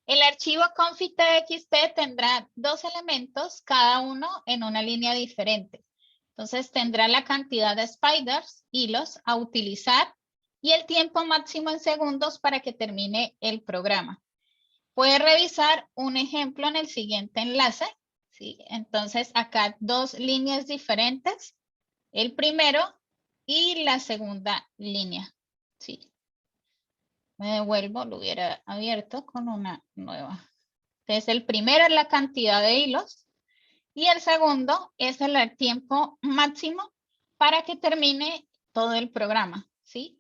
El archivo config.txt tendrá dos elementos, cada uno en una línea diferente. Entonces tendrá la cantidad de spiders, hilos a utilizar y el tiempo máximo en segundos para que termine el programa. Puede revisar un ejemplo en el siguiente enlace. ¿Sí? Entonces acá dos líneas diferentes, el primero y la segunda línea. ¿Sí? Me devuelvo, lo hubiera abierto con una nueva. Entonces el primero es la cantidad de hilos y el segundo es el tiempo máximo para que termine todo el programa. ¿Sí?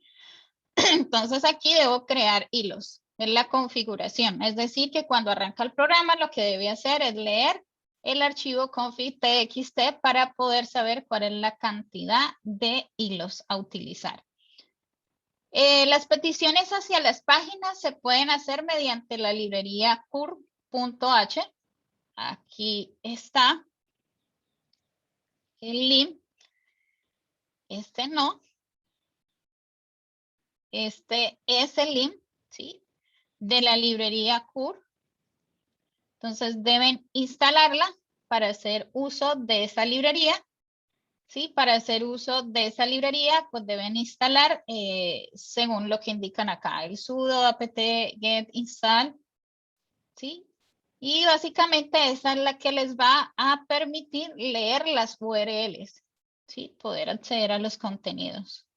Entonces aquí debo crear hilos. Es la configuración. Es decir, que cuando arranca el programa lo que debe hacer es leer el archivo config.txt para poder saber cuál es la cantidad de hilos a utilizar. Las peticiones hacia las páginas se pueden hacer mediante la librería curl.h. Aquí está el link. Este no. Este es el link, ¿sí? De la librería curl. Entonces deben instalarla para hacer uso de esa librería. ¿Sí? Para hacer uso de esa librería, pues deben instalar según lo que indican acá, el sudo apt get install. ¿Sí? Y básicamente esa es la que les va a permitir leer las URLs. ¿Sí? Poder acceder a los contenidos.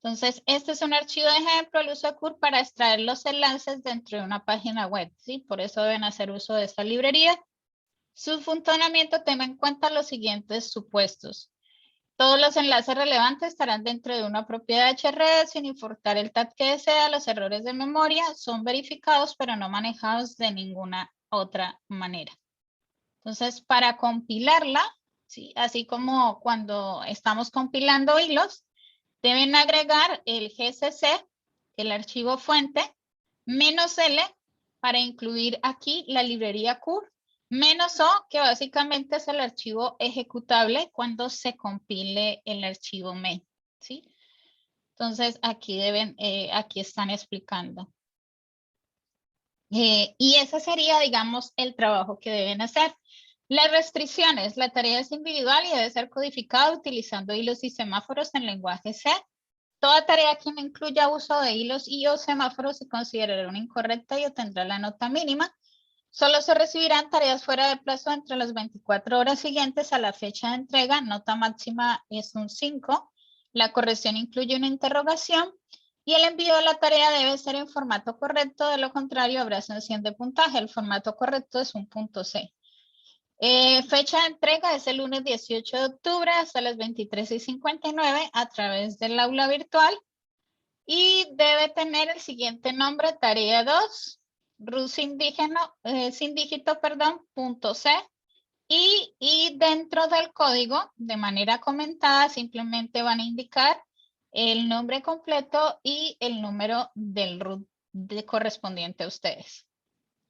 Entonces, este es un archivo de ejemplo, el uso de curl para extraer los enlaces dentro de una página web. ¿Sí? Por eso deben hacer uso de esta librería. Su funcionamiento toma en cuenta los siguientes supuestos. Todos los enlaces relevantes estarán dentro de una propiedad href sin importar el tag que desea. Los errores de memoria son verificados pero no manejados de ninguna otra manera. Entonces, para compilarla, ¿sí? Así como cuando estamos compilando hilos, deben agregar el gcc, el archivo fuente, -l para incluir aquí la librería curl, -o, que básicamente es el archivo ejecutable cuando se compile el archivo main. ¿Sí? Entonces aquí aquí están explicando. Y ese sería, digamos, el trabajo que deben hacer. Las restricciones, la tarea es individual y debe ser codificada utilizando hilos y semáforos en lenguaje C. Toda tarea que no incluya uso de hilos y o semáforos se considerará una incorrecta y obtendrá la nota mínima. Solo se recibirán tareas fuera de plazo entre las 24 horas siguientes a la fecha de entrega. Nota máxima es un 5. La corrección incluye una interrogación. Y el envío de la tarea debe ser en formato correcto, de lo contrario habrá sanción de puntaje. El formato correcto es un punto C. Fecha de entrega es el lunes 18 de octubre hasta las 23:59 a través del aula virtual. Y debe tener el siguiente nombre, tarea 2, root sin dígito, punto C. Y dentro del código, de manera comentada, simplemente van a indicar el nombre completo y el número del root correspondiente a ustedes.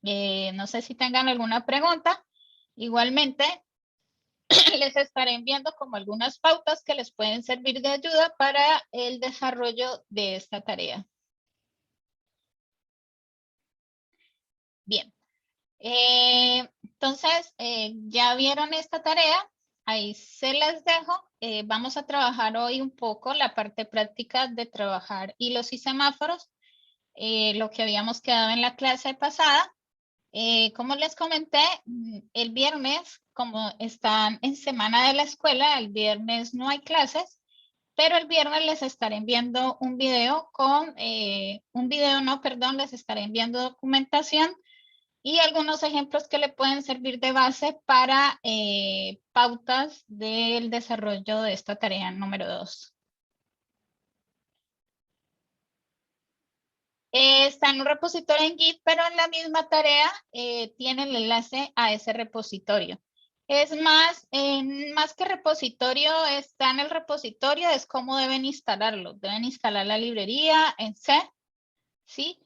No sé si tengan alguna pregunta. Igualmente, les estaré enviando como algunas pautas que les pueden servir de ayuda para el desarrollo de esta tarea. Bien. Entonces, ya vieron esta tarea. Ahí se las dejo. Vamos a trabajar hoy un poco la parte práctica de trabajar hilos y semáforos, lo que habíamos quedado en la clase pasada. Como les comenté, el viernes, como están en semana de la escuela, el viernes no hay clases, pero el viernes les estaré enviando un video les estaré enviando documentación y algunos ejemplos que le pueden servir de base para pautas del desarrollo de esta tarea número 2. Está en un repositorio en Git, pero en la misma tarea tiene el enlace a ese repositorio. Es más que repositorio, está en el repositorio, es cómo deben instalarlo. Deben instalar la librería en C, ¿sí?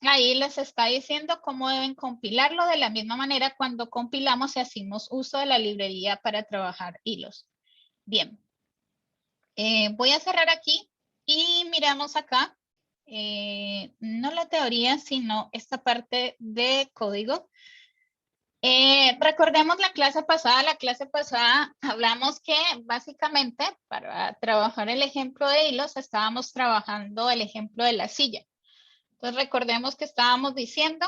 Ahí les está diciendo cómo deben compilarlo de la misma manera cuando compilamos y hacemos uso de la librería para trabajar hilos. Bien, voy a cerrar aquí y miramos acá. no la teoría, sino esta parte de código. Recordemos la clase pasada hablamos que básicamente para trabajar el ejemplo de hilos estábamos trabajando el ejemplo de la silla. Entonces recordemos que estábamos diciendo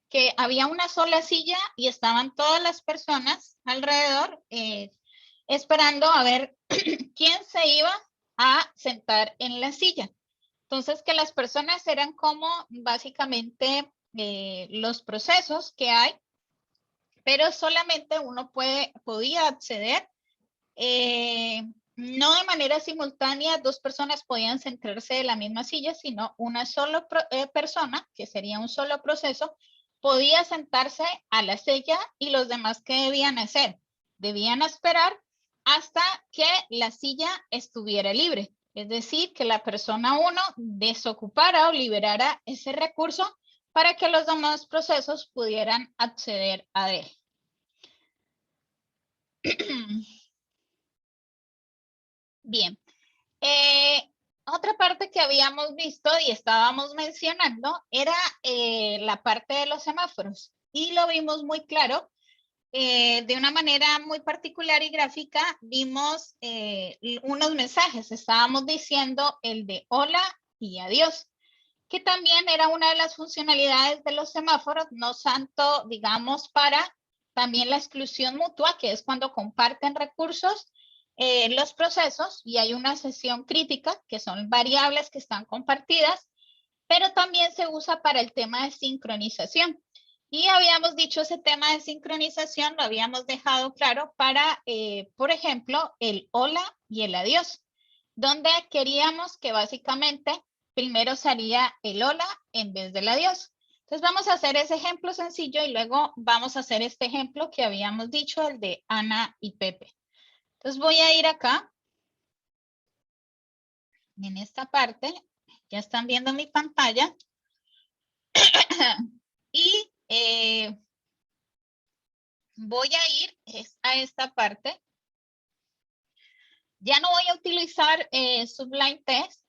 que había una sola silla y estaban todas las personas alrededor esperando a ver quién se iba a sentar en la silla. Entonces que las personas eran como básicamente los procesos que hay, pero solamente uno podía acceder, no de manera simultánea, dos personas podían sentarse de la misma silla, sino una sola persona, que sería un solo proceso, podía sentarse a la silla y los demás, ¿qué debían hacer? Debían esperar hasta que la silla estuviera libre. Es decir, que la persona 1 desocupara o liberara ese recurso para que los demás procesos pudieran acceder a él. Bien. Otra parte que habíamos visto y estábamos mencionando era la parte de los semáforos. Y lo vimos muy claro. De una manera muy particular y gráfica, vimos unos mensajes. Estábamos diciendo el de hola y adiós, que también era una de las funcionalidades de los semáforos, no tanto, digamos, para también la exclusión mutua, que es cuando comparten recursos los procesos y hay una sesión crítica, que son variables que están compartidas, pero también se usa para el tema de sincronización. Y habíamos dicho ese tema de sincronización, lo habíamos dejado claro para, por ejemplo, el hola y el adiós, donde queríamos que básicamente primero salía el hola en vez del adiós. Entonces vamos a hacer ese ejemplo sencillo y luego vamos a hacer este ejemplo que habíamos dicho, el de Ana y Pepe. Entonces voy a ir acá, en esta parte, ya están viendo mi pantalla, y voy a ir a esta parte. Ya no voy a utilizar Sublime Text,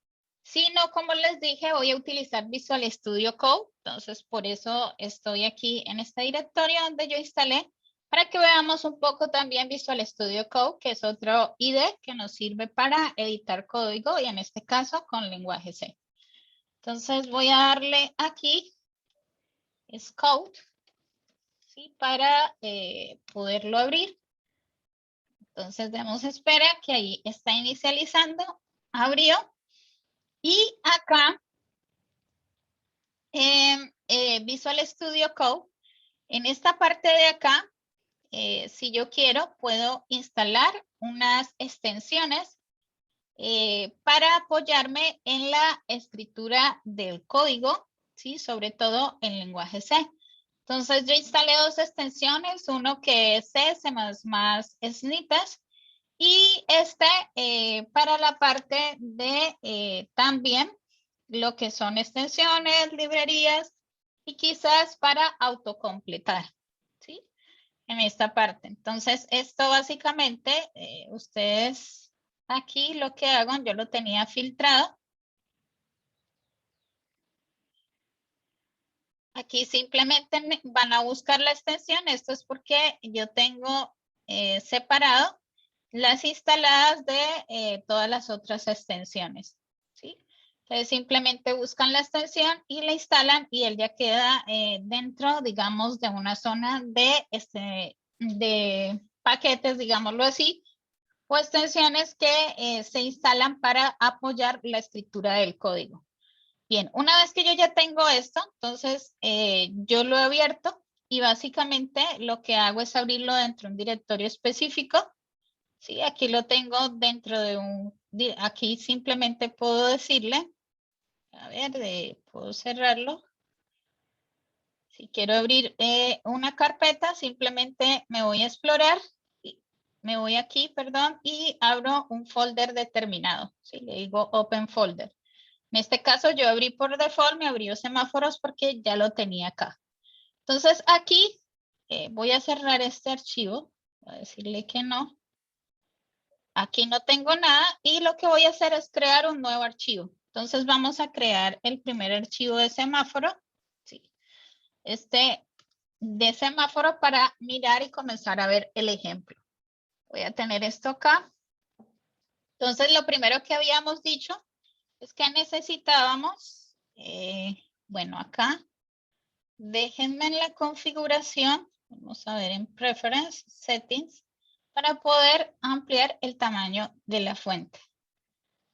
sino como les dije, voy a utilizar Visual Studio Code. Entonces, por eso estoy aquí en este directorio donde yo instalé, para que veamos un poco también Visual Studio Code, que es otro IDE que nos sirve para editar código y en este caso con lenguaje C. Entonces, voy a darle aquí, es Code, ¿sí? Para poderlo abrir. Entonces, demos espera que ahí está inicializando, abrió. Y acá, en Visual Studio Code, en esta parte de acá, si yo quiero, puedo instalar unas extensiones para apoyarme en la escritura del código, ¿sí? Sobre todo en lenguaje C. Entonces, yo instalé dos extensiones, uno que es C++ Snippets, y para la parte de también lo que son extensiones, librerías y quizás para autocompletar, ¿sí? En esta parte. Entonces, esto básicamente, ustedes aquí lo que hago, yo lo tenía filtrado. Aquí simplemente van a buscar la extensión. Esto es porque yo tengo separado las instaladas de todas las otras extensiones, ¿sí? Entonces simplemente buscan la extensión y la instalan y él ya queda dentro, digamos, de una zona de paquetes, digámoslo así, o extensiones que se instalan para apoyar la escritura del código. Bien, una vez que yo ya tengo esto, entonces yo lo he abierto y básicamente lo que hago es abrirlo dentro de un directorio específico. Sí, aquí lo tengo dentro de aquí simplemente puedo decirle, a ver, puedo cerrarlo. Si quiero abrir una carpeta, simplemente me voy a explorar, me voy aquí, perdón, y abro un folder determinado. Sí, le digo Open Folder. En este caso yo abrí por default, me abrió semáforos porque ya lo tenía acá. Entonces aquí voy a cerrar este archivo, voy a decirle que no. Aquí no tengo nada y lo que voy a hacer es crear un nuevo archivo. Entonces vamos a crear el primer archivo de semáforo. Sí. De semáforo para mirar y comenzar a ver el ejemplo. Voy a tener esto acá. Entonces lo primero que habíamos dicho es que necesitábamos, bueno, acá, déjenme en la configuración, vamos a ver en Preference, Settings, para poder ampliar el tamaño de la fuente.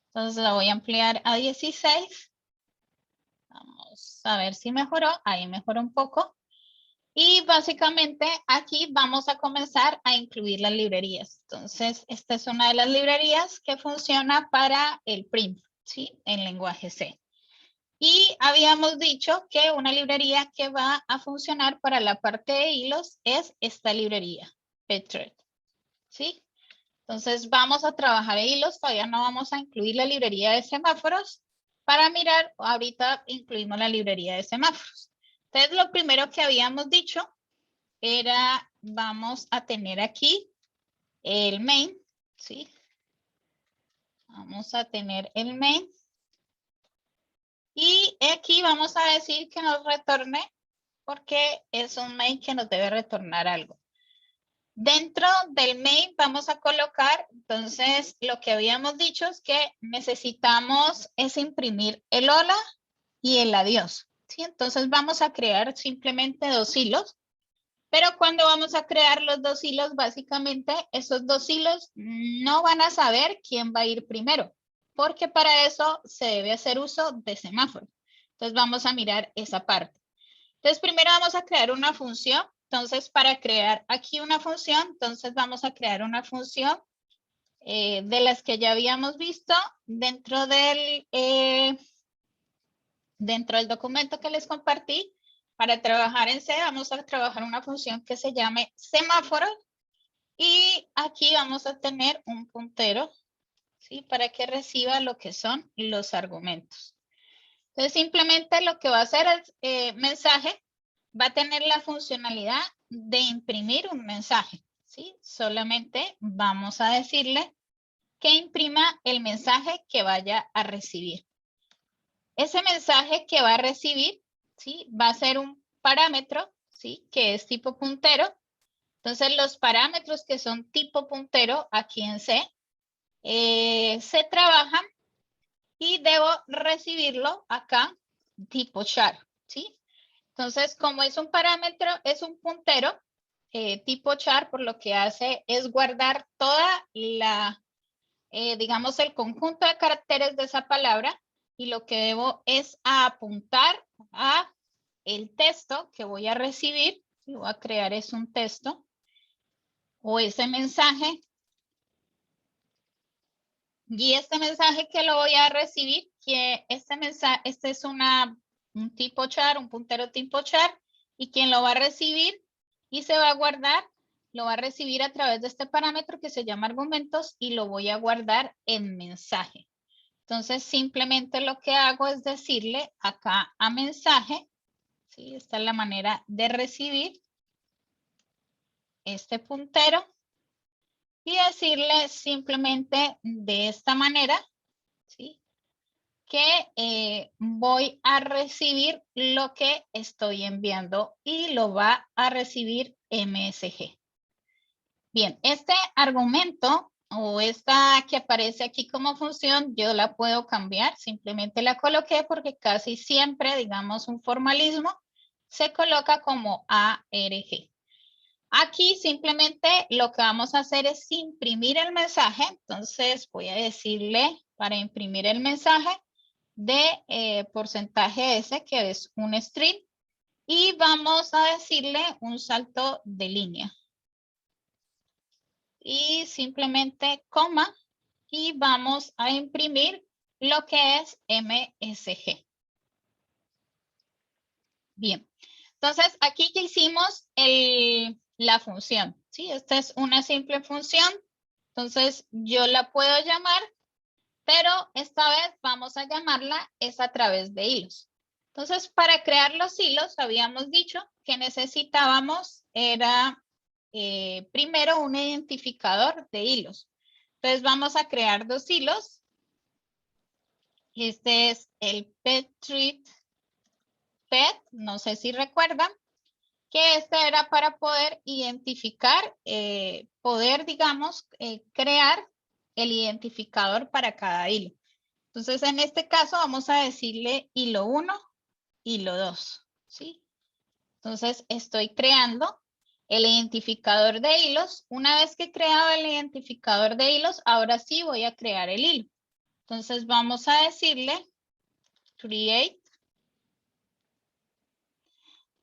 Entonces la voy a ampliar a 16. Vamos a ver si mejoró. Ahí mejoró un poco. Y básicamente aquí vamos a comenzar a incluir las librerías. Entonces, esta es una de las librerías que funciona para el print, ¿sí? En lenguaje C. Y habíamos dicho que una librería que va a funcionar para la parte de hilos es esta librería, Pthread, ¿sí? Entonces vamos a trabajar hilos, todavía no vamos a incluir la librería de semáforos. Para mirar, ahorita incluimos la librería de semáforos. Entonces lo primero que habíamos dicho era, vamos a tener aquí el main, ¿sí? Vamos a tener el main. Y aquí vamos a decir que nos retorne porque es un main que nos debe retornar algo. Dentro del main vamos a colocar, entonces, lo que habíamos dicho es que necesitamos es imprimir el hola y el adiós, ¿sí? Entonces vamos a crear simplemente dos hilos, pero cuando vamos a crear los dos hilos, básicamente esos dos hilos no van a saber quién va a ir primero, porque para eso se debe hacer uso de semáforo. Entonces vamos a mirar esa parte. Entonces, primero vamos a crear una función. Entonces, para crear aquí una función, entonces vamos a crear una función de las que ya habíamos visto dentro del documento que les compartí. Para trabajar en C, vamos a trabajar una función que se llame semáforo. Y aquí vamos a tener un puntero, ¿sí? Para que reciba lo que son los argumentos. Entonces, simplemente lo que va a hacer es mensaje. Va a tener la funcionalidad de imprimir un mensaje, ¿sí? Solamente vamos a decirle que imprima el mensaje que vaya a recibir. Ese mensaje que va a recibir, ¿sí? Va a ser un parámetro, ¿sí? Que es tipo puntero. Entonces, los parámetros que son tipo puntero aquí en C se trabajan y debo recibirlo acá tipo char, ¿sí? Entonces, como es un parámetro, es un puntero tipo char, por lo que hace es guardar toda la, digamos, el conjunto de caracteres de esa palabra y lo que debo es apuntar a el texto que voy a recibir. Y voy a crear es un texto o ese mensaje. Y este mensaje que lo voy a recibir, que este mensaje, este es un tipo char, un puntero tipo char, y quien lo va a recibir y se va a guardar, lo va a recibir a través de este parámetro que se llama argumentos y lo voy a guardar en mensaje. Entonces, simplemente lo que hago es decirle acá a mensaje, ¿sí? Esta es la manera de recibir este puntero y decirle simplemente de esta manera, ¿sí? Que voy a recibir lo que estoy enviando y lo va a recibir MSG. Bien, este argumento o esta que aparece aquí como función, yo la puedo cambiar. Simplemente la coloqué porque casi siempre, digamos, un formalismo se coloca como ARG. Aquí simplemente lo que vamos a hacer es imprimir el mensaje. Entonces voy a decirle para imprimir el mensaje de porcentaje S, que es un string, y vamos a decirle un salto de línea. Y simplemente coma, y vamos a imprimir lo que es MSG. Bien, entonces aquí ya hicimos la función, ¿sí? Esta es una simple función, entonces yo la puedo llamar, pero esta vez vamos a llamarla es a través de hilos. Entonces, para crear los hilos, habíamos dicho que necesitábamos era primero un identificador de hilos. Entonces, vamos a crear dos hilos. Este es el PetTreat Pet, no sé si recuerdan, que este era para poder identificar, digamos, crear el identificador para cada hilo. Entonces, en este caso vamos a decirle hilo 1, hilo 2, ¿sí? Entonces, estoy creando el identificador de hilos. Una vez que he creado el identificador de hilos, ahora sí voy a crear el hilo. Entonces, vamos a decirle create.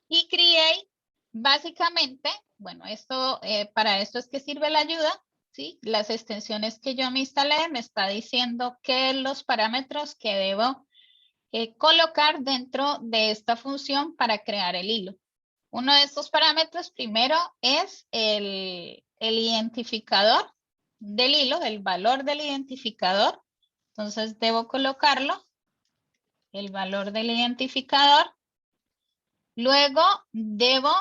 Y create, básicamente, bueno, esto, para esto es que sirve la ayuda, ¿sí? Las extensiones que yo me instalé me está diciendo que los parámetros que debo colocar dentro de esta función para crear el hilo. Uno de estos parámetros primero es el identificador del hilo, el valor del identificador. Entonces debo colocarlo, el valor del identificador. Luego debo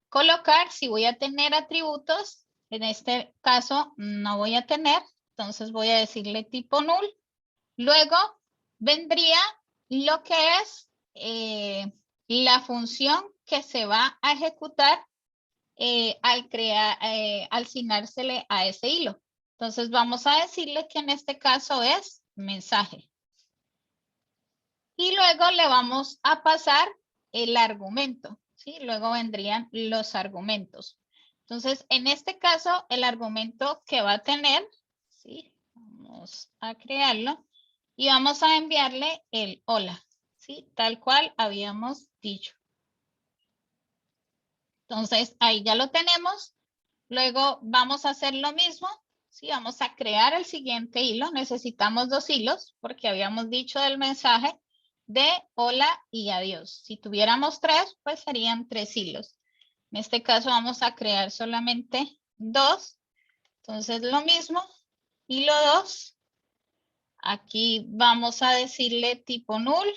colocar si voy a tener atributos. En este caso no voy a tener, entonces voy a decirle tipo null. Luego vendría lo que es la función que se va a ejecutar al asignársele a ese hilo. Entonces vamos a decirle que en este caso es mensaje. Y luego le vamos a pasar el argumento, ¿sí? Luego vendrían los argumentos. Entonces, en este caso, el argumento que va a tener, ¿sí? Vamos a crearlo y vamos a enviarle el hola, ¿sí? Tal cual habíamos dicho. Entonces, ahí ya lo tenemos. Luego vamos a hacer lo mismo, ¿sí? Vamos a crear el siguiente hilo. Necesitamos 2 hilos porque habíamos dicho del mensaje de hola y adiós. Si tuviéramos 3, pues serían 3 hilos. En este caso vamos a crear solamente 2. Entonces lo mismo, hilo 2. Aquí vamos a decirle tipo null.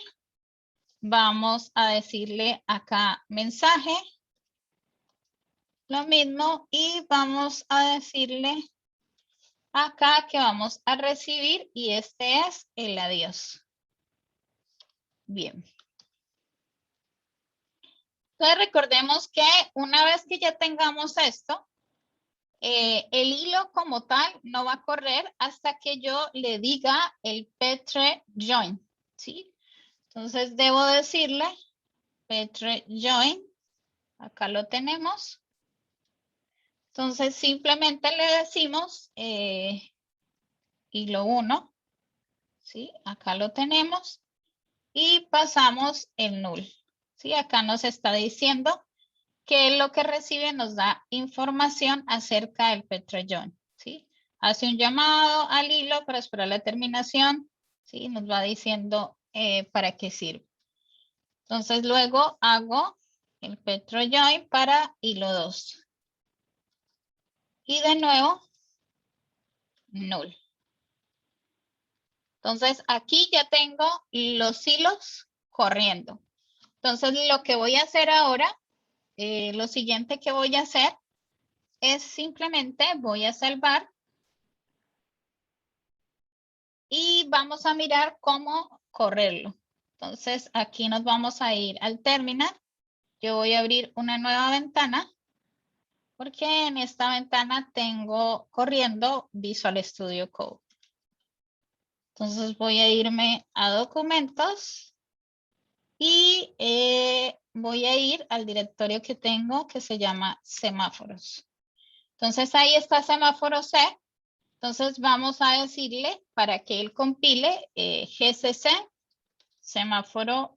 Vamos a decirle acá mensaje. Lo mismo y vamos a decirle acá que vamos a recibir y este es el adiós. Bien. Entonces recordemos que una vez que ya tengamos esto, el hilo como tal no va a correr hasta que yo le diga el Petre join, ¿sí? Entonces debo decirle Petre join, acá lo tenemos. Entonces simplemente le decimos hilo 1, ¿sí? Acá lo tenemos y pasamos el null, ¿sí? Acá nos está diciendo que lo que recibe nos da información acerca del Petrellón, ¿sí? Hace un llamado al hilo para esperar la terminación, ¿sí? Nos va diciendo para qué sirve. Entonces luego hago el Petrojoin para hilo 2. Y de nuevo, null. Entonces aquí ya tengo los hilos corriendo. Entonces lo que voy a hacer ahora, lo siguiente que voy a hacer es simplemente voy a salvar y vamos a mirar cómo correrlo. Entonces aquí nos vamos a ir al terminal. Yo voy a abrir una nueva ventana porque en esta ventana tengo corriendo Visual Studio Code. Entonces voy a irme a documentos y voy a ir al directorio que tengo que se llama semáforos. Entonces ahí está semáforo C. Entonces vamos a decirle para que él compile gcc semáforo.c.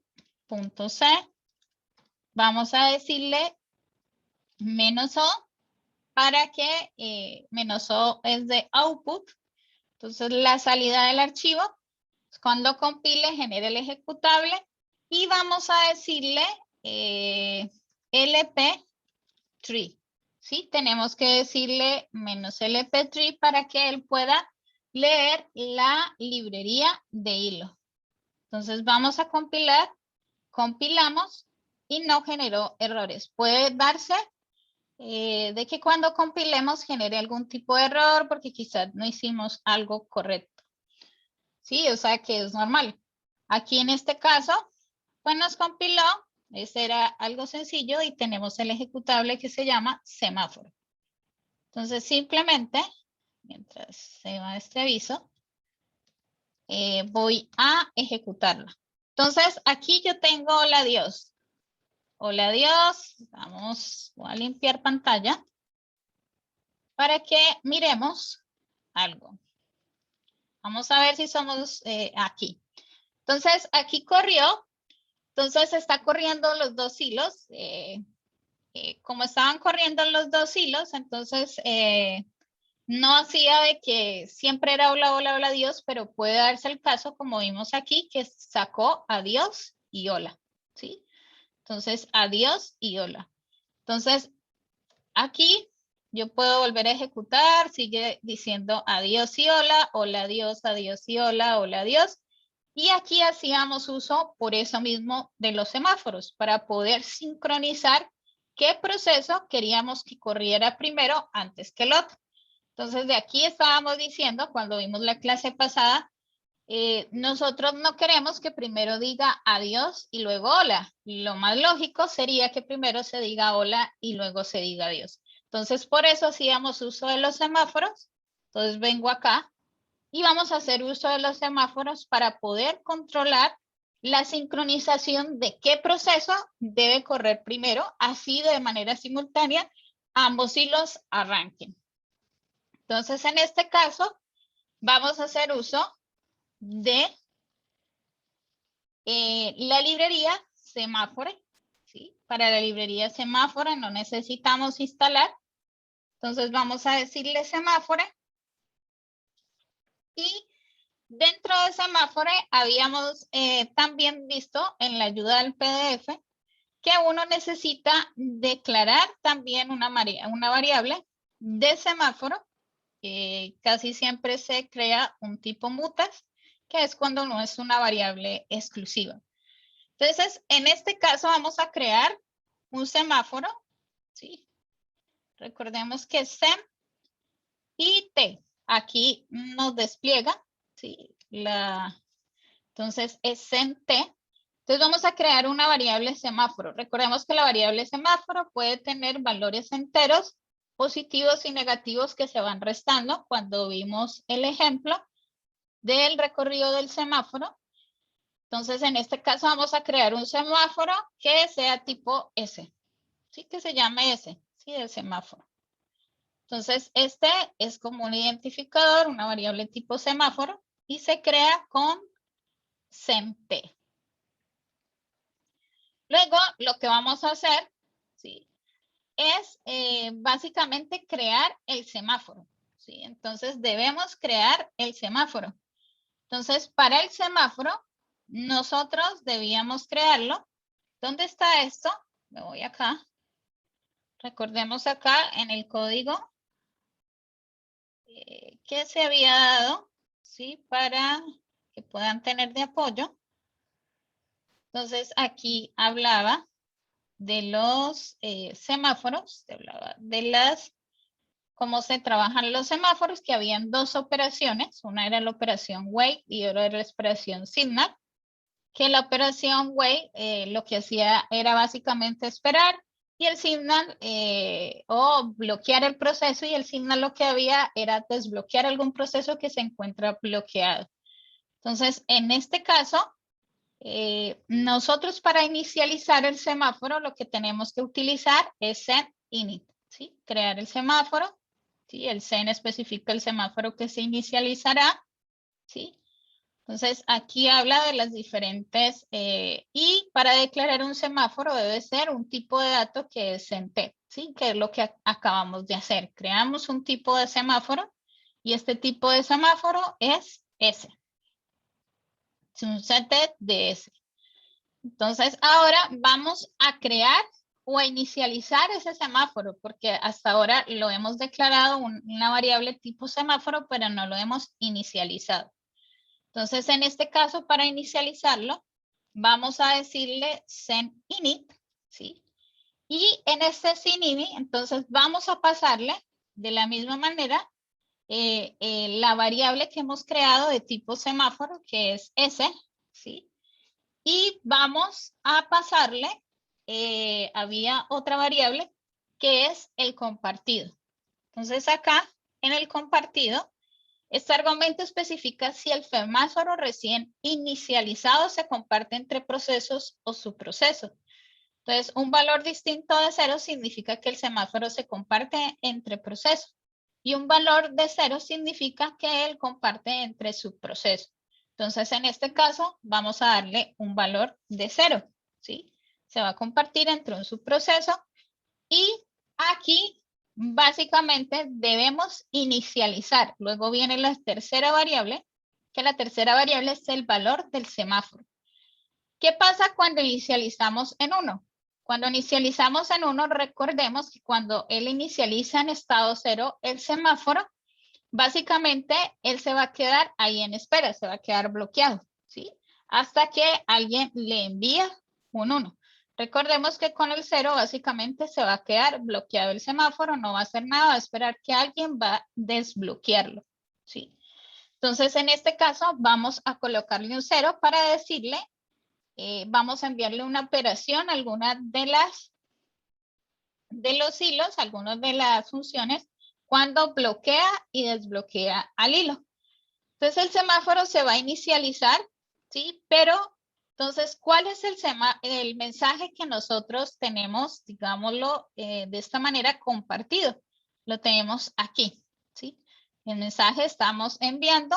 Vamos a decirle -o para que -o es de output. Entonces la salida del archivo, cuando compile, genere el ejecutable y vamos a decirle lp3. ¿Sí? Tenemos que decirle -lp3 para que él pueda leer la librería de hilo. Entonces vamos a compilar, compilamos y no generó errores. Puede darse de que cuando compilemos genere algún tipo de error porque quizás no hicimos algo correcto. Sí, o sea que es normal. Aquí en este caso, pues nos compiló, ese era algo sencillo y tenemos el ejecutable que se llama semáforo. Entonces simplemente, mientras se va este aviso, voy a ejecutarla. Entonces aquí yo tengo hola Dios. Hola Dios, voy a limpiar pantalla para que miremos algo. Vamos a ver si somos aquí. Entonces aquí corrió, entonces está corriendo los dos hilos. Como estaban corriendo los dos hilos, entonces no hacía de que siempre era hola, hola, hola Dios, pero puede darse el caso, como vimos aquí, que sacó adiós y hola, ¿sí? Entonces, adiós y hola. Entonces, aquí yo puedo volver a ejecutar, sigue diciendo adiós y hola, hola, adiós y hola, hola, adiós. Y aquí hacíamos uso por eso mismo de los semáforos, para poder sincronizar qué proceso queríamos que corriera primero antes que el otro. Entonces, de aquí estábamos diciendo, cuando vimos la clase pasada, nosotros no queremos que primero diga adiós y luego hola. Lo más lógico sería que primero se diga hola y luego se diga adiós. Entonces, por eso hacíamos uso de los semáforos. Entonces, vengo acá y vamos a hacer uso de los semáforos para poder controlar la sincronización de qué proceso debe correr primero, así de manera simultánea ambos hilos arranquen. Entonces, en este caso, vamos a hacer uso de la librería semáforo, ¿sí? Para la librería semáforo no necesitamos instalar. Entonces, vamos a decirle semáforo. Y dentro de semáforo habíamos también visto en la ayuda del PDF que uno necesita declarar también una variable de semáforo. Casi siempre se crea un tipo mutas, que es cuando no es una variable exclusiva. Entonces, en este caso vamos a crear un semáforo, ¿sí? Recordemos que sem y t. Aquí nos despliega, ¿sí? Entonces, es sem t. Entonces, vamos a crear una variable semáforo. Recordemos que la variable semáforo puede tener valores enteros, positivos y negativos que se van restando cuando vimos el ejemplo del recorrido del semáforo. Entonces, en este caso vamos a crear un semáforo que sea tipo S, ¿sí? Que se llame S, ¿sí? Del semáforo. Entonces, este es como un identificador, una variable tipo semáforo, y se crea con semT. Luego, lo que vamos a hacer, ¿sí? Es básicamente crear el semáforo, ¿sí? Entonces, debemos crear el semáforo. Entonces, para el semáforo, nosotros debíamos crearlo. ¿Dónde está esto? Me voy acá. Recordemos acá en el código que se había dado, ¿sí? Para que puedan tener de apoyo. Entonces, aquí hablaba de los semáforos, hablaba de cómo se trabajan los semáforos, que habían dos operaciones. Una era la operación wait y otra era la operación signal. Que la operación wait lo que hacía era básicamente esperar y el signal o bloquear el proceso, y el signal lo que había era desbloquear algún proceso que se encuentra bloqueado. Entonces, en este caso, nosotros para inicializar el semáforo lo que tenemos que utilizar es setInit, ¿sí? Crear el semáforo, ¿sí? El sen especifica el semáforo que se inicializará, ¿sí? Entonces, aquí habla de las diferentes, y para declarar un semáforo debe ser un tipo de dato que es semT, ¿sí? Que es lo que acabamos de hacer. Creamos un tipo de semáforo y este tipo de semáforo es S. Es un set de S. Entonces, ahora vamos a crear o a inicializar ese semáforo, porque hasta ahora lo hemos declarado una variable tipo semáforo, pero no lo hemos inicializado. Entonces, en este caso, para inicializarlo, vamos a decirle setInit, ¿sí? Y en este setInit, entonces vamos a pasarle de la misma manera la variable que hemos creado de tipo semáforo, que es S, ¿sí? Y vamos a pasarle, había otra variable que es el compartido. Entonces acá en el compartido, este argumento especifica si el semáforo recién inicializado se comparte entre procesos o subprocesos. Entonces, un valor distinto de 0 significa que el semáforo se comparte entre procesos. Y un valor de 0 significa que él comparte entre subprocesos. Entonces, en este caso, vamos a darle un valor de 0, ¿sí? Se va a compartir entre un subproceso. Y aquí, básicamente, debemos inicializar. Luego viene la tercera variable, que la tercera variable es el valor del semáforo. ¿Qué pasa cuando inicializamos en 1? Cuando inicializamos en 1, recordemos que cuando él inicializa en estado 0 el semáforo, básicamente él se va a quedar ahí en espera, se va a quedar bloqueado, ¿sí? Hasta que alguien le envía un 1. Recordemos que con el 0 básicamente se va a quedar bloqueado el semáforo, no va a hacer nada, va a esperar que alguien va a desbloquearlo, ¿sí? Entonces, en este caso, vamos a colocarle un 0 para decirle vamos a enviarle una operación a alguna de los hilos, algunas de las funciones, cuando bloquea y desbloquea al hilo. Entonces el semáforo se va a inicializar, ¿sí? Pero entonces, ¿cuál es el mensaje que nosotros tenemos, digámoslo de esta manera, compartido? Lo tenemos aquí, ¿sí? El mensaje estamos enviando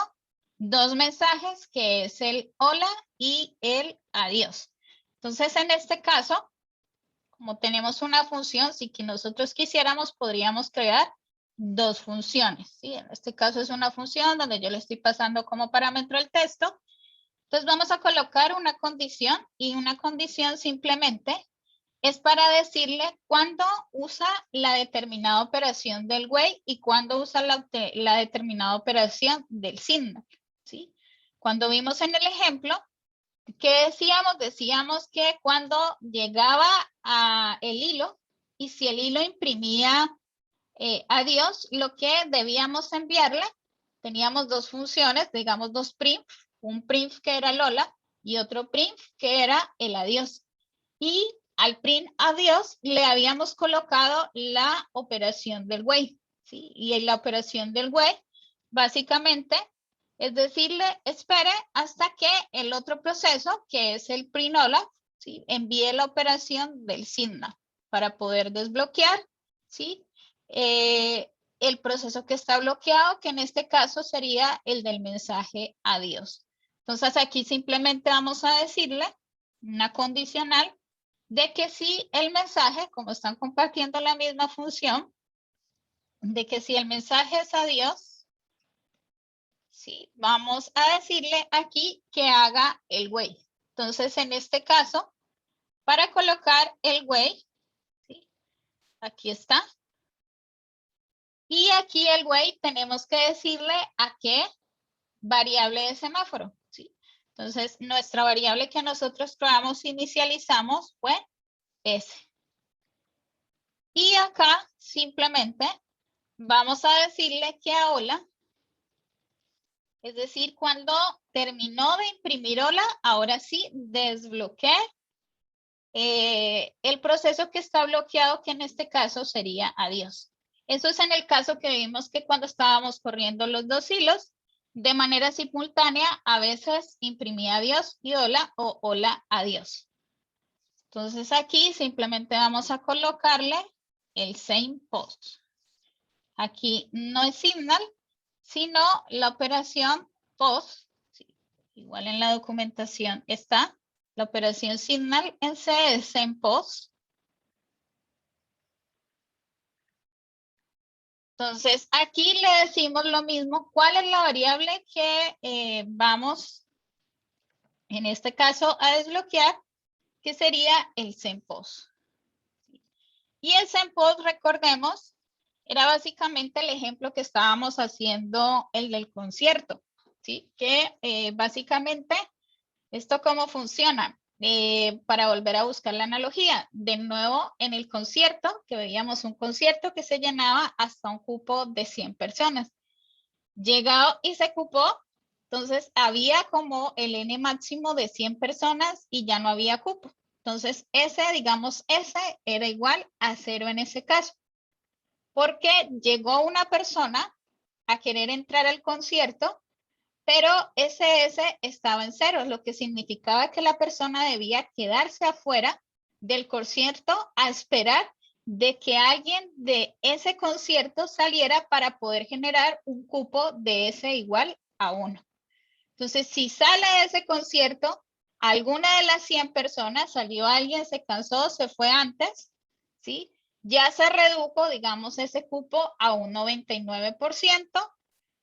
2 mensajes, que es el hola y el adiós. Entonces, en este caso, como tenemos una función, si que nosotros quisiéramos, podríamos crear 2 funciones, ¿sí? En este caso es una función donde yo le estoy pasando como parámetro el texto. Entonces vamos a colocar una condición, y una condición simplemente es para decirle cuándo usa la determinada operación del wait y cuándo usa la determinada operación del signal, ¿sí? Cuando vimos en el ejemplo, ¿qué decíamos? Decíamos que cuando llegaba a el hilo, y si el hilo imprimía adiós, lo que debíamos enviarle, teníamos 2 funciones, digamos 2 print, un print que era el hola y otro print que era el adiós. Y al print adiós le habíamos colocado la operación del wait, ¿sí? Y en la operación del wait, básicamente, es decirle, espere hasta que el otro proceso, que es el print hola, ¿sí? Envíe la operación del signal para poder desbloquear, ¿sí? El proceso que está bloqueado, que en este caso sería el del mensaje adiós. Entonces aquí simplemente vamos a decirle una condicional de que si el mensaje, como están compartiendo la misma función, de que si el mensaje es adiós, sí, vamos a decirle aquí que haga el wait. Entonces, en este caso, para colocar el wait, ¿sí? Aquí está. Y aquí el wait tenemos que decirle a qué variable de semáforo, ¿sí? Entonces, nuestra variable que nosotros creamos, inicializamos, fue S. Y acá simplemente vamos a decirle que a hola, es decir, cuando terminó de imprimir hola, ahora sí desbloqueé el proceso que está bloqueado, que en este caso sería adiós. Eso es en el caso que vimos que cuando estábamos corriendo los 2 hilos, de manera simultánea, a veces imprimía adiós y hola o hola adiós. Entonces aquí simplemente vamos a colocarle el same post. Aquí no es signal, sino la operación post. Sí, igual en la documentación está. La operación signal en C es same post. Entonces, aquí le decimos lo mismo. ¿Cuál es la variable que vamos, en este caso, a desbloquear? Que sería el sempos. Y el sempos, recordemos, era básicamente el ejemplo que estábamos haciendo, el del concierto, ¿sí? Que básicamente, ¿esto cómo funciona? Para volver a buscar la analogía, de nuevo en el concierto, que veíamos un concierto que se llenaba hasta un cupo de 100 personas. llegó y se ocupó, entonces había como el N máximo de 100 personas y ya no había cupo. Entonces ese, digamos, ese era igual a 0 en ese caso. Porque llegó una persona a querer entrar al concierto, pero ese estaba en 0, lo que significaba que la persona debía quedarse afuera del concierto a esperar de que alguien de ese concierto saliera para poder generar un cupo de ese igual a 1. Entonces, si sale de ese concierto, alguna de las 100 personas, salió alguien, se cansó, se fue antes, ¿sí? Ya se redujo, digamos, ese cupo a un 99%.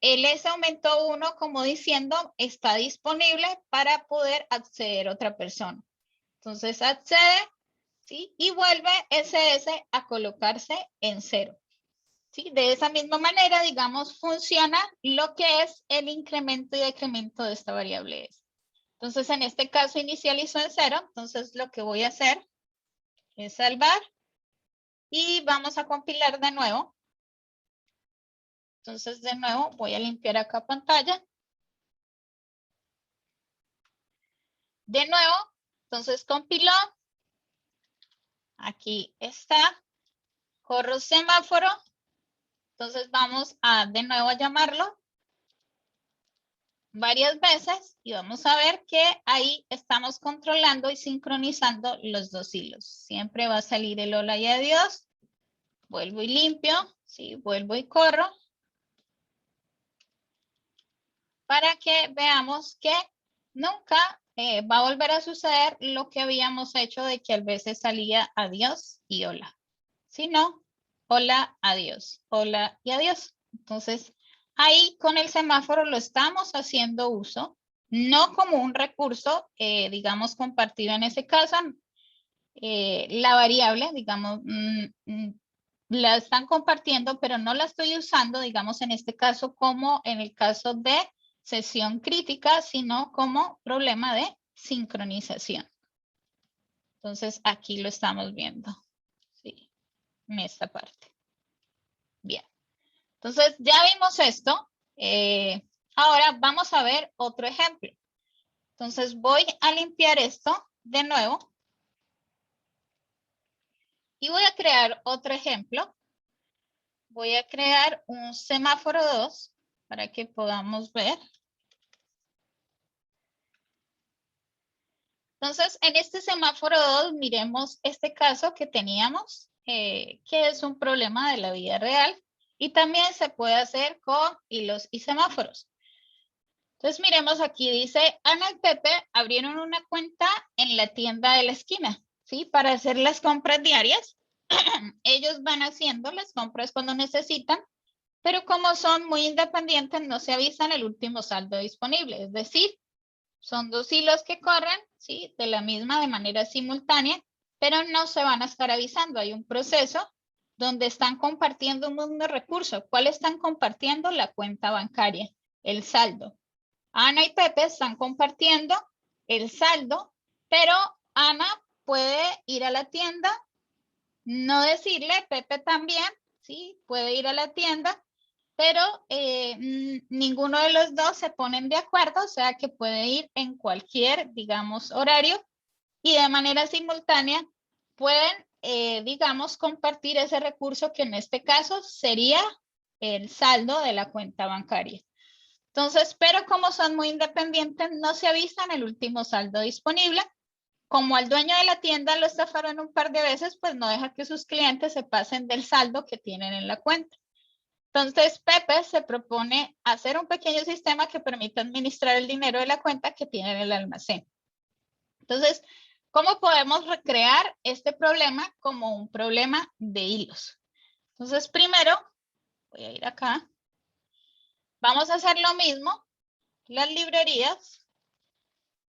El S aumentó 1, como diciendo, está disponible para poder acceder a otra persona. Entonces, accede, ¿sí? Y vuelve SS a colocarse en 0. ¿Sí? De esa misma manera, digamos, funciona lo que es el incremento y decremento de esta variable S. Entonces, en este caso inicializó en 0, entonces lo que voy a hacer es salvar y vamos a compilar de nuevo. Entonces, de nuevo, voy a limpiar acá pantalla. De nuevo, entonces compiló. Aquí está. Corro semáforo. Entonces vamos a de nuevo a llamarlo varias veces y vamos a ver que ahí estamos controlando y sincronizando los dos hilos. Siempre va a salir el hola y adiós. Vuelvo y limpio, ¿sí? Vuelvo y corro. Para que veamos que nunca va a volver a suceder lo que habíamos hecho de que a veces salía adiós y hola. Si no, hola, adiós, hola y adiós. Entonces, ahí con el semáforo lo estamos haciendo uso, no como un recurso, digamos, compartido en ese caso. La variable, digamos, la están compartiendo, pero no la estoy usando, digamos, en este caso como en el caso de sesión crítica, sino como problema de sincronización. Entonces, aquí lo estamos viendo, ¿sí? En esta parte. Bien. Entonces, ya vimos esto. Ahora vamos a ver otro ejemplo. Entonces, voy a limpiar esto de nuevo. Y voy a crear otro ejemplo. Voy a crear un semáforo 2 para que podamos ver. Entonces, en este semáforo 2, miremos este caso que teníamos, que es un problema de la vida real. Y también se puede hacer con hilos y semáforos. Entonces, miremos aquí, dice, Ana y Pepe abrieron una cuenta en la tienda de la esquina, ¿sí? Para hacer las compras diarias. Ellos van haciendo las compras cuando necesitan, pero como son muy independientes, no se avisan el último saldo disponible. Es decir, son dos hilos que corren, ¿sí? De manera simultánea, pero no se van a estar avisando. Hay un proceso donde están compartiendo un mismo recurso. ¿Cuál están compartiendo? La cuenta bancaria, el saldo. Ana y Pepe están compartiendo el saldo, pero Ana puede ir a la tienda, no decirle, Pepe también, ¿sí? Puede ir a la tienda, pero ninguno de los dos se ponen de acuerdo, o sea que puede ir en cualquier, digamos, horario y de manera simultánea pueden, digamos, compartir ese recurso que en este caso sería el saldo de la cuenta bancaria. Entonces, pero como son muy independientes, no se avisan el último saldo disponible. Como al dueño de la tienda lo estafaron un par de veces, pues no deja que sus clientes se pasen del saldo que tienen en la cuenta. Entonces, Pepe se propone hacer un pequeño sistema que permita administrar el dinero de la cuenta que tiene en el almacén. Entonces, ¿cómo podemos recrear este problema como un problema de hilos? Entonces, primero, voy a ir acá. Vamos a hacer lo mismo, las librerías.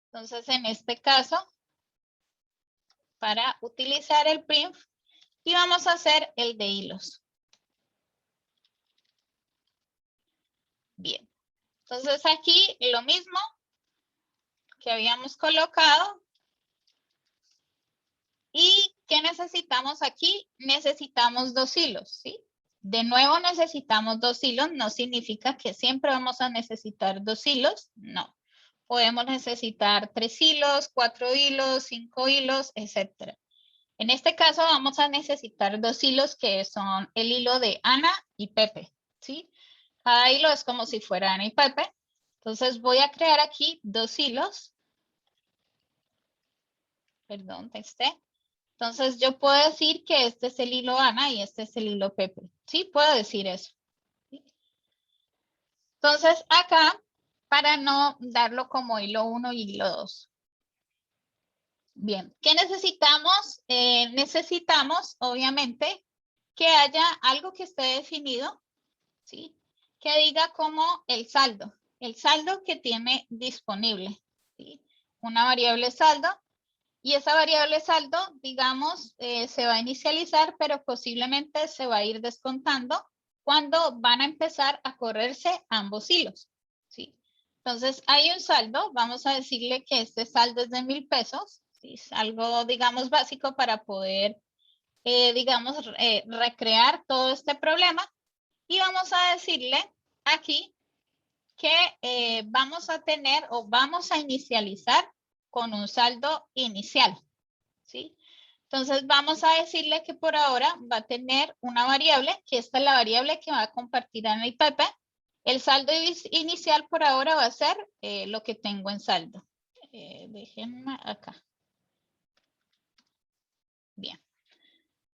Entonces, en este caso, para utilizar el print, y vamos a hacer el de hilos. Bien. Entonces, aquí lo mismo que habíamos colocado. ¿Y qué necesitamos aquí? Necesitamos dos hilos, ¿sí? De nuevo necesitamos 2 hilos, no significa que siempre vamos a necesitar 2 hilos, no. Podemos necesitar 3 hilos, 4 hilos, 5 hilos, etc. En este caso vamos a necesitar 2 hilos que son el hilo de Ana y Pepe, ¿sí? Cada hilo es como si fuera Ana y Pepe. Entonces voy a crear aquí 2 hilos. Perdón, texté. Entonces yo puedo decir que este es el hilo Ana y este es el hilo Pepe. Sí, puedo decir eso. Entonces acá, para no darlo como hilo 1 y hilo 2. Bien, ¿qué necesitamos? Necesitamos, obviamente, que haya algo que esté definido, ¿sí? Que diga como el saldo que tiene disponible, ¿sí? Una variable saldo. Y esa variable saldo, digamos, se va a inicializar, pero posiblemente se va a ir descontando cuando van a empezar a correrse ambos hilos, ¿sí? Entonces, hay un saldo, vamos a decirle que este saldo es de 1,000 pesos, ¿sí? Es algo, digamos, básico para poder, digamos, recrear todo este problema. Y vamos a decirle aquí que vamos a tener o vamos a inicializar con un saldo inicial, ¿sí? Entonces vamos a decirle que por ahora va a tener una variable, que esta es la variable que va a compartir Ana y Pepe. El saldo inicial por ahora va a ser lo que tengo en saldo. Déjenme acá. Bien.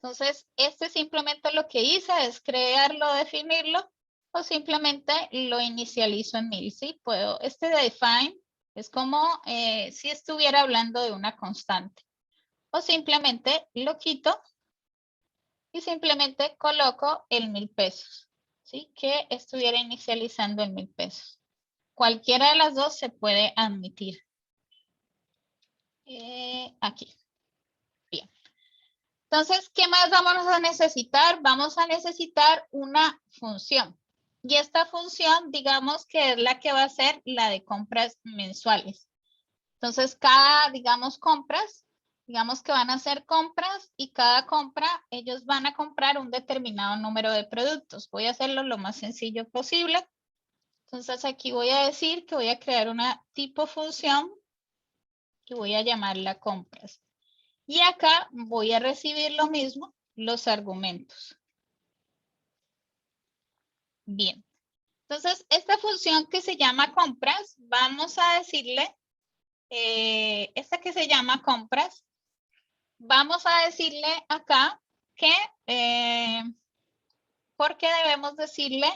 Entonces, este simplemente lo que hice es crearlo, definirlo, o simplemente lo inicializo en 1,000, ¿sí? Puedo, este define es como si estuviera hablando de una constante. O simplemente lo quito y simplemente coloco el 1,000 pesos, ¿sí? Que estuviera inicializando en 1,000 pesos. Cualquiera de las dos se puede admitir. Aquí. Bien. Entonces, ¿qué más vamos a necesitar? Vamos a necesitar una función. Y esta función, digamos que es la que va a ser la de compras mensuales. Entonces, cada, digamos, compras, digamos que van a hacer compras y cada compra, ellos van a comprar un determinado número de productos. Voy a hacerlo lo más sencillo posible. Entonces, aquí voy a decir que voy a crear una tipo función que voy a llamarla compras. Y acá voy a recibir lo mismo, los argumentos. Bien. Entonces, esta función que se llama compras, vamos a decirle, esta que se llama compras, vamos a decirle acá que, ¿por qué debemos decirle?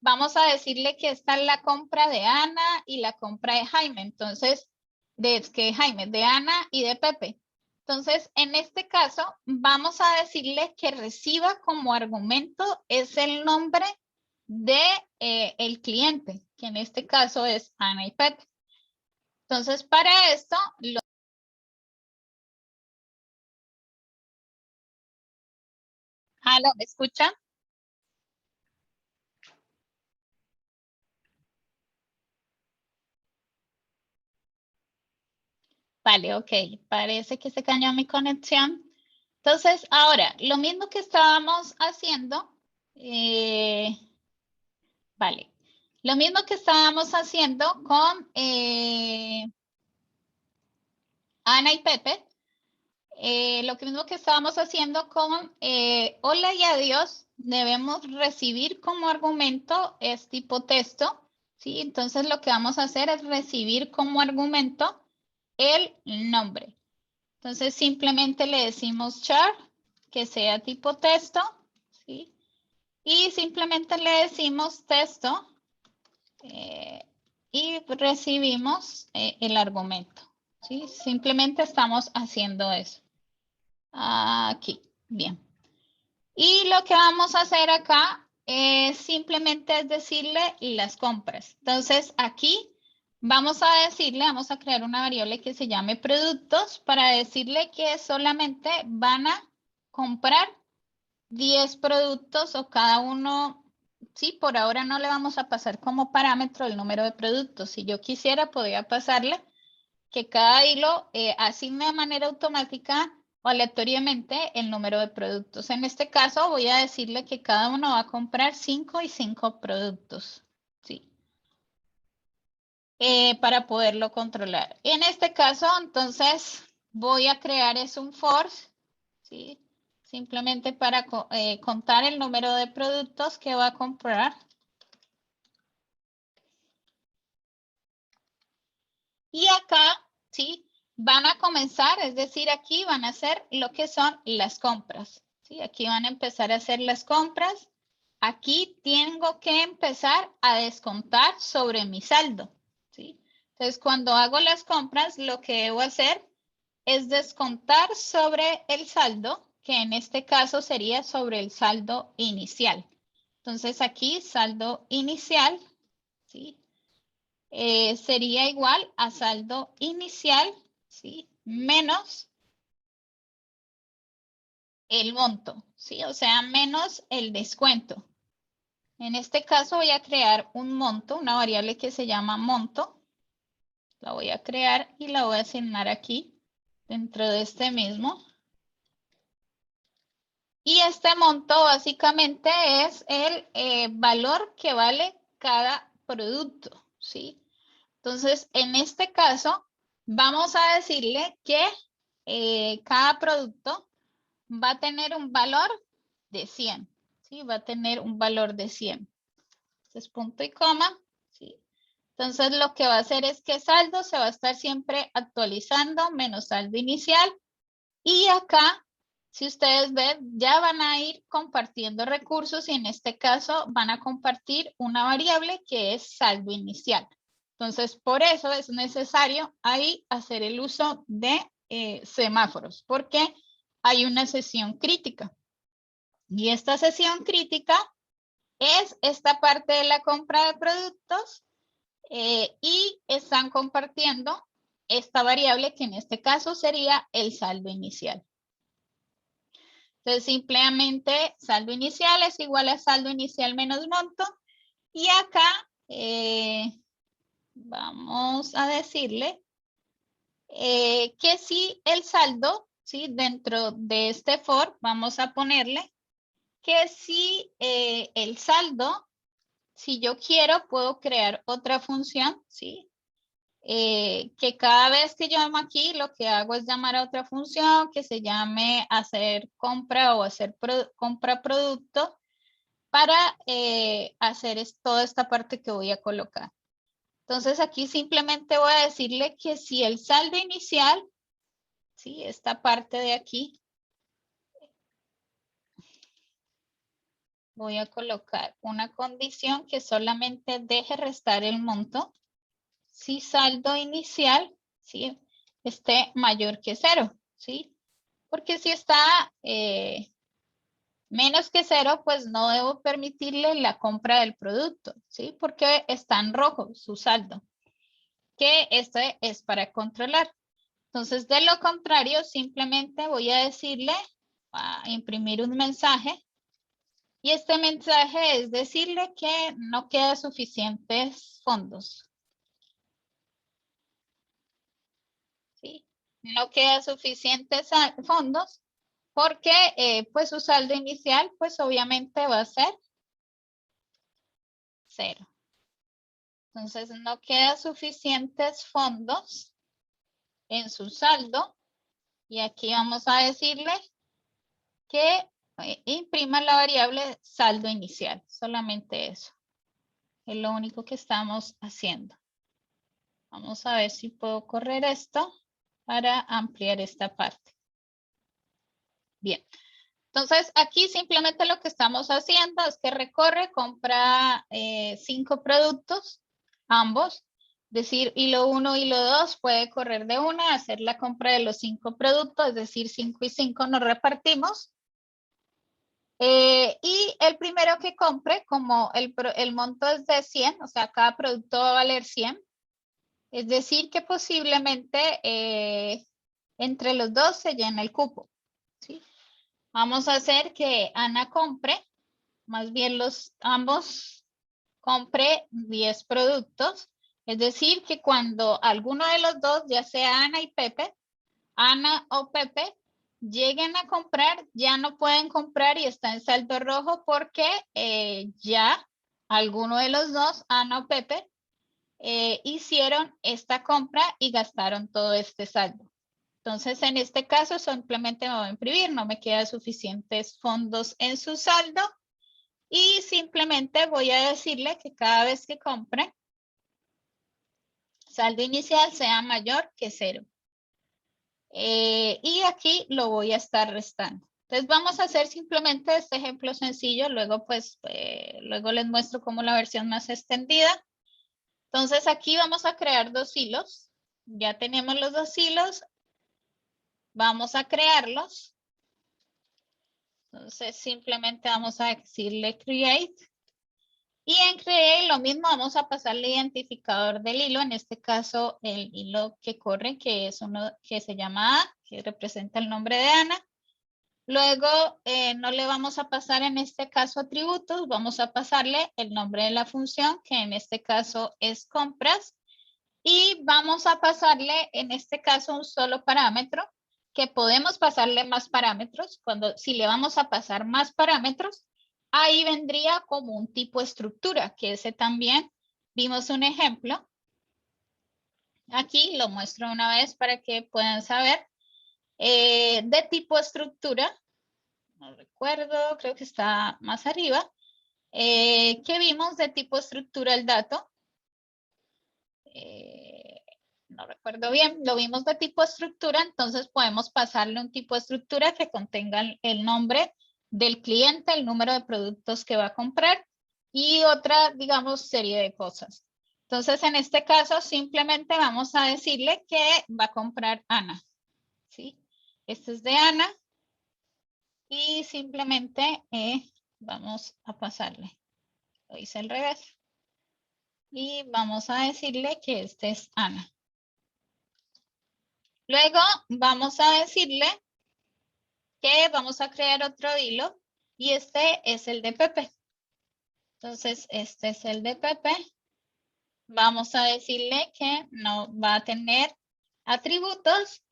Vamos a decirle que esta es la compra de Ana y la compra de Jaime. Entonces, de Ana y de Pepe. Entonces, en este caso, vamos a decirle que reciba como argumento es el nombre de el cliente, que en este caso es Ana y Pepe. Entonces, para esto, ¿aló, me escuchan? Vale, ok. Parece que se cayó mi conexión. Entonces, ahora, lo mismo que estábamos haciendo, vale, lo mismo que estábamos haciendo con Ana y Pepe, lo mismo que estábamos haciendo con hola y adiós, debemos recibir como argumento es tipo texto, ¿sí? Entonces, lo que vamos a hacer es recibir como argumento el nombre. Entonces, simplemente le decimos char, que sea tipo texto, ¿sí? Y simplemente le decimos texto y recibimos el argumento, ¿sí? Simplemente estamos haciendo eso. Aquí, bien. Y lo que vamos a hacer acá simplemente es decirle las compras. Entonces, aquí vamos a decirle, vamos a crear una variable que se llame productos para decirle que solamente van a comprar 10 productos o cada uno, sí, por ahora no le vamos a pasar como parámetro el número de productos. Si yo quisiera, podría pasarle que cada hilo asigne de manera automática o aleatoriamente el número de productos. En este caso voy a decirle que cada uno va a comprar 5 y 5 productos, ¿sí? Para poderlo controlar. En este caso, entonces, voy a crear un force, ¿sí? Simplemente para contar el número de productos que va a comprar. Y acá, ¿sí? Van a comenzar, es decir, aquí van a hacer lo que son las compras, ¿sí? Aquí van a empezar a hacer las compras. Aquí tengo que empezar a descontar sobre mi saldo, ¿sí? Entonces, cuando hago las compras, lo que debo hacer es descontar sobre el saldo, que en este caso sería sobre el saldo inicial. Entonces, aquí saldo inicial, ¿sí? Sería igual a saldo inicial, ¿sí? Menos el monto, ¿sí? O sea, menos el descuento. En este caso voy a crear un monto, una variable que se llama monto. La voy a crear y la voy a asignar aquí dentro de este mismo. Y este monto básicamente es el valor que vale cada producto, ¿sí? Entonces, en este caso, vamos a decirle que cada producto va a tener un valor de 100, ¿sí? Va a tener un valor de 100. Entonces, punto y coma, ¿sí? Entonces, lo que va a hacer es que saldo se va a estar siempre actualizando menos saldo inicial. Y acá, si ustedes ven, ya van a ir compartiendo recursos y en este caso van a compartir una variable que es saldo inicial. Entonces, por eso es necesario ahí hacer el uso de semáforos, porque hay una sesión crítica. Y esta sesión crítica es esta parte de la compra de productos y están compartiendo esta variable que en este caso sería el saldo inicial. Entonces, simplemente saldo inicial es igual a saldo inicial menos monto. Y acá vamos a decirle que si el saldo, ¿sí? Dentro de este for, vamos a ponerle que si el saldo, si yo quiero, puedo crear otra función, ¿sí? Que cada vez que llamo aquí, lo que hago es llamar a otra función que se llame hacer compra o hacer compra producto para hacer toda esta parte que voy a colocar. Entonces aquí simplemente voy a decirle que si el saldo inicial, ¿sí? Esta parte de aquí, voy a colocar una condición que solamente deje restar el monto si saldo inicial, ¿sí? Esté mayor que 0, ¿sí? Porque si está menos que 0, pues no debo permitirle la compra del producto, ¿sí? Porque está en rojo su saldo, que este es para controlar. Entonces, de lo contrario, simplemente voy a decirle, a imprimir un mensaje, y este mensaje es decirle que no queda suficientes fondos, ¿sí? No queda suficientes fondos porque pues su saldo inicial pues obviamente va a ser 0. Entonces no queda suficientes fondos en su saldo y aquí vamos a decirle que imprima la variable saldo inicial, solamente eso. Es lo único que estamos haciendo. Vamos a ver si puedo correr esto para ampliar esta parte. Bien. Entonces, aquí simplemente lo que estamos haciendo es que recorre, compra 5 productos, ambos. Es decir, hilo 1, hilo 2 puede correr de una, hacer la compra de los 5 productos, es decir, 5 y 5 nos repartimos. Y el primero que compre, como el monto es de 100, o sea, cada producto va a valer 100, es decir, que posiblemente entre los dos se llena el cupo, ¿sí? Vamos a hacer que Ana compre, más bien ambos compre 10 productos. Es decir, que cuando alguno de los dos, ya sea Ana y Pepe, Ana o Pepe, lleguen a comprar, ya no pueden comprar y está en saldo rojo porque ya alguno de los dos, Ana o Pepe, hicieron esta compra y gastaron todo este saldo. Entonces, en este caso, simplemente me voy a imprimir, no me quedan suficientes fondos en su saldo y simplemente voy a decirle que cada vez que compre, saldo inicial sea mayor que 0. Y aquí lo voy a estar restando. Entonces vamos a hacer simplemente este ejemplo sencillo, luego pues luego les muestro como la versión más extendida. Entonces aquí vamos a crear 2 hilos. Ya tenemos los 2 hilos. Vamos a crearlos. Entonces simplemente vamos a decirle create. Y en create lo mismo, vamos a pasarle identificador del hilo, en este caso el hilo que corre, que es uno que se llama A, que representa el nombre de Ana. Luego no le vamos a pasar en este caso atributos, vamos a pasarle el nombre de la función, que en este caso es compras. Y vamos a pasarle en este caso un solo parámetro, que podemos pasarle más parámetros. Si le vamos a pasar más parámetros, ahí vendría como un tipo estructura, que ese también vimos un ejemplo. Aquí lo muestro una vez para que puedan saber. De tipo estructura, no recuerdo, creo que está más arriba. ¿Qué vimos de tipo estructura el dato? No recuerdo bien, lo vimos de tipo estructura, entonces podemos pasarle un tipo de estructura que contenga el nombre del cliente, el número de productos que va a comprar y otra, digamos, serie de cosas. Entonces, en este caso, simplemente vamos a decirle que va a comprar Ana. ¿Sí? Este es de Ana y simplemente vamos a pasarle. Lo hice al revés. Y vamos a decirle que este es Ana. Luego vamos a decirle que vamos a crear otro hilo y este es el de Pepe. Entonces, este es el de Pepe. Vamos a decirle que no va a tener atributos,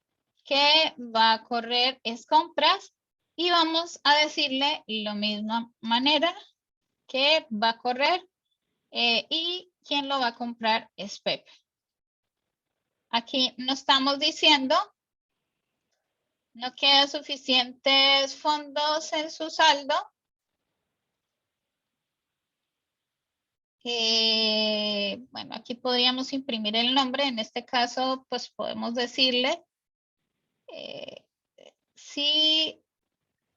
que va a correr es compras y vamos a decirle la misma manera que va a correr y quien lo va a comprar es Pepe. Aquí no estamos diciendo no quedan suficientes fondos en su saldo. Bueno, aquí podríamos imprimir el nombre. En este caso, pues podemos decirle si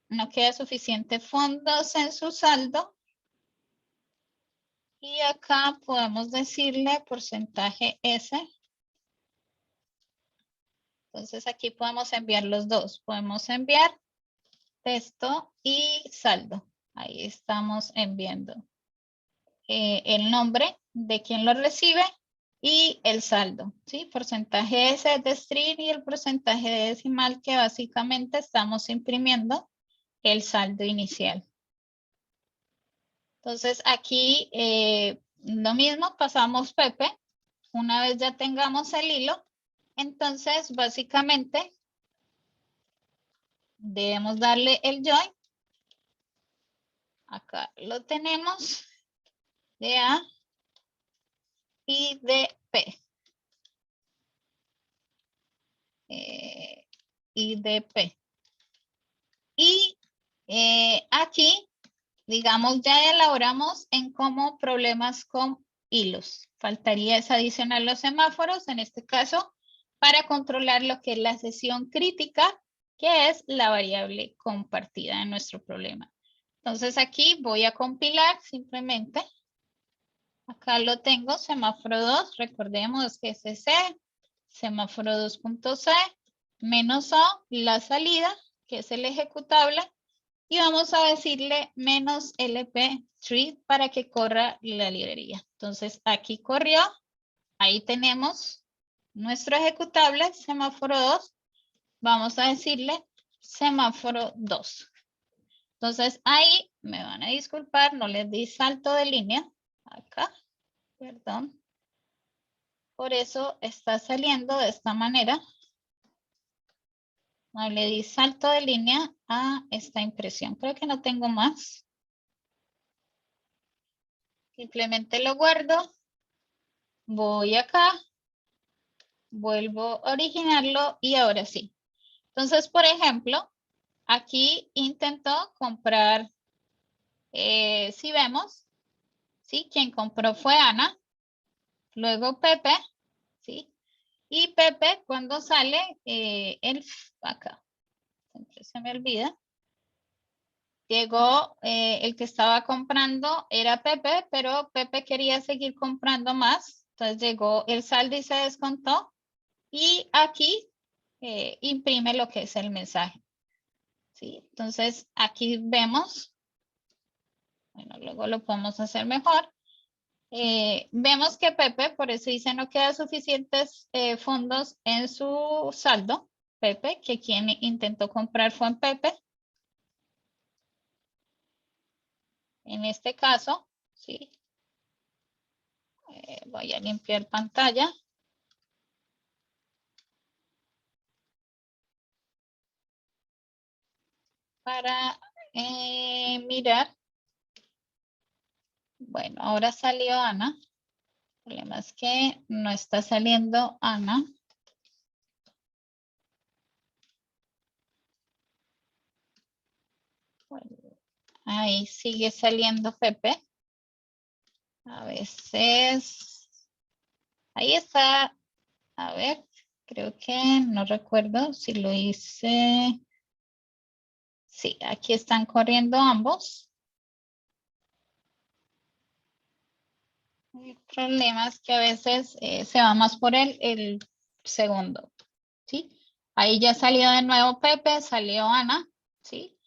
no queda suficiente fondos en su saldo. Y acá podemos decirle porcentaje S. Entonces aquí podemos enviar los dos. Podemos enviar texto y saldo. Ahí estamos enviando el nombre de quien lo recibe y el saldo, ¿sí? Porcentaje S de string y el porcentaje de decimal que básicamente estamos imprimiendo el saldo inicial. Entonces aquí lo mismo, pasamos Pepe. Una vez ya tengamos el hilo, entonces básicamente debemos darle el join. Acá lo tenemos de A y de P. Y de P. Y aquí, digamos, ya elaboramos en cómo problemas con hilos. Faltaría es adicionar los semáforos, en este caso, para controlar lo que es la sesión crítica, que es la variable compartida en nuestro problema. Entonces aquí voy a compilar simplemente. Acá lo tengo, semáforo 2, recordemos que es C, semáforo 2.c, menos O, la salida, que es el ejecutable, y vamos a decirle menos LP3 para que corra la librería. Entonces aquí corrió, ahí tenemos nuestro ejecutable, semáforo 2, vamos a decirle semáforo 2. Entonces ahí me van a disculpar, no les di salto de línea, acá, perdón. Por eso está saliendo de esta manera. Le di salto de línea a esta impresión. Creo que no tengo más. Simplemente lo guardo. Voy acá. Vuelvo a originarlo y ahora sí. Entonces, por ejemplo, aquí intentó comprar, si vemos, ¿sí? Quien compró fue Ana, luego Pepe, ¿sí? Y Pepe cuando sale, acá, siempre se me olvida, llegó, el que estaba comprando era Pepe, pero Pepe quería seguir comprando más, entonces llegó el saldo y se descontó y aquí imprime lo que es el mensaje. ¿Sí? Entonces, aquí vemos, bueno, luego lo podemos hacer mejor. Vemos que Pepe, por eso dice no queda suficientes fondos en su saldo. Pepe, que quien intentó comprar fue en Pepe. En este caso, sí. Voy a limpiar pantalla. Para mirar. Bueno, ahora salió Ana. El problema es que no está saliendo Ana. Bueno, ahí sigue saliendo Pepe. A veces. Ahí está. A ver, creo que no recuerdo si lo hice. Sí, aquí están corriendo ambos. El problema es que a veces se va más por el segundo. ¿Sí? Ahí ya salió de nuevo Pepe, salió Ana, ¿sí?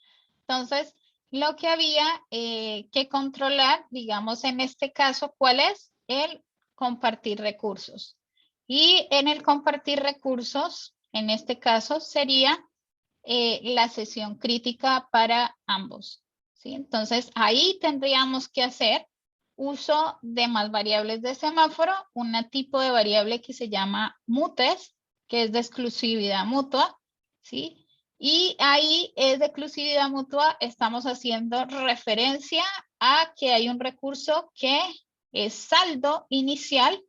Entonces, lo que había que controlar, digamos en este caso, ¿cuál es? El compartir recursos. Y en el compartir recursos, en este caso, sería la sesión crítica para ambos, ¿sí? Entonces, ahí tendríamos que hacer uso de más variables de semáforo, un tipo de variable que se llama mutes, que es de exclusividad mutua, ¿sí? Y ahí es de exclusividad mutua, estamos haciendo referencia a que hay un recurso que es saldo inicial,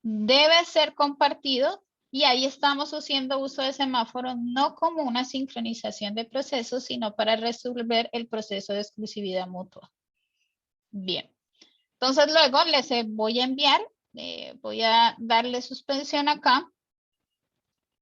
debe ser compartido y ahí estamos haciendo uso de semáforo no como una sincronización de procesos, sino para resolver el proceso de exclusividad mutua. Bien. Entonces luego les voy a enviar, voy a darle suspensión acá